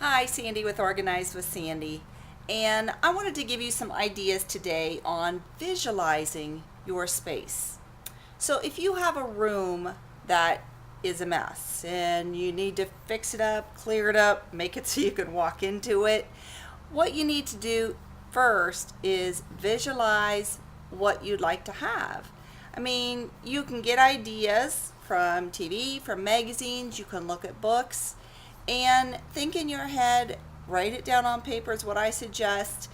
Hi, Sandy with Organized with Sandy. And I wanted to give you some ideas today on visualizing your space. So, if you have a room that is a mess and you need to fix it up, clear it up, make it so you can walk into it, what you need to do first is visualize what you'd like to have. I mean, you can get ideas from TV, from magazines, you can look at books, and think in your head, write it down on paper is what I suggest,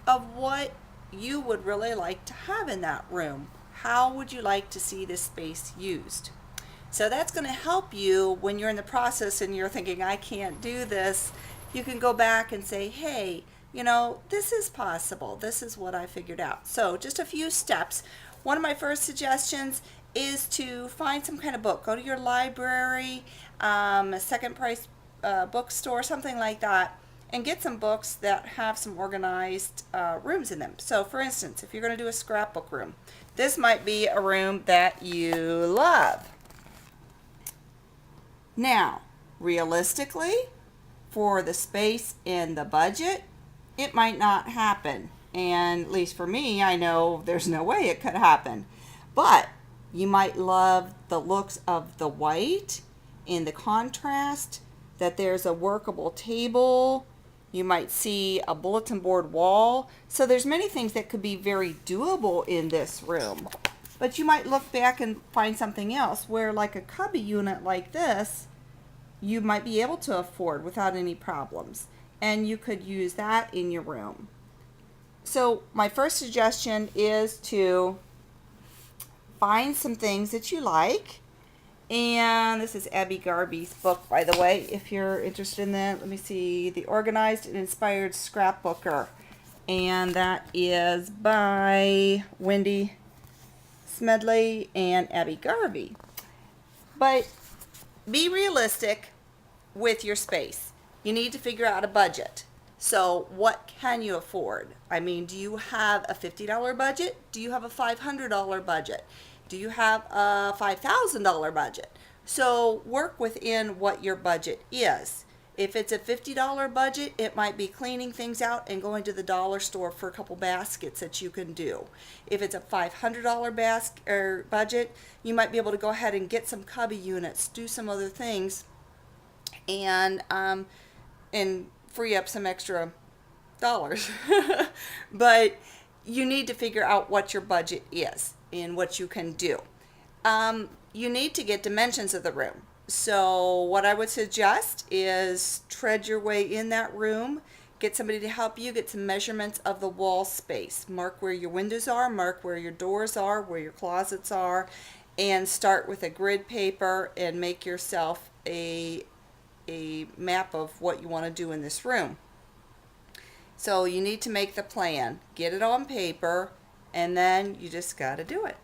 of what you would really like to have in that room. How would you like to see this space used? So that's going to help you when you're in the process and you're thinking, I can't do this. You can go back and say, hey, this is possible. This is what I figured out. So just a few steps. One of my first suggestions is to find some kind of book. Go to your library, a second price bookstore, something like that, and get some books that have some organized rooms in them. So for instance, if you're going to do a scrapbook room, this might be a room that you love. Now, realistically, for the space and the budget, it might not happen. And at least for me, I know there's no way it could happen. But you might love the looks of the white and the contrast, that there's a workable table. You might see a bulletin board wall. So there's many things that could be very doable in this room. But you might look back and find something else where, like a cubby unit like this, you might be able to afford without any problems. And you could use that in your room. So my first suggestion is to find some things that you like. And this is Abby Garvey's book, by the way, if you're interested in that. Let me see, The Organized and Inspired Scrapbooker. And that is by Wendy Smedley and Abby Garvey. But be realistic with your space. You need to figure out a budget. So what can you afford? I mean, do you have a $50 budget? Do you have a $500 budget? Do you have a $5,000 budget? So work within what your budget is. If it's a $50 budget, it might be cleaning things out and going to the dollar store for a couple baskets that you can do. If it's a $500 budget, you might be able to go ahead and get some cubby units, do some other things, and free up some extra dollars. But you need to figure out what your budget is and what you can do. You need to get dimensions of the room. So what I would suggest is tread your way in that room, get somebody to help you, get some measurements of the wall space. Mark where your windows are, mark where your doors are, where your closets are, and start with a grid paper and make yourself a map of what you want to do in this room. So you need to make the plan, get it on paper, and then you just got to do it.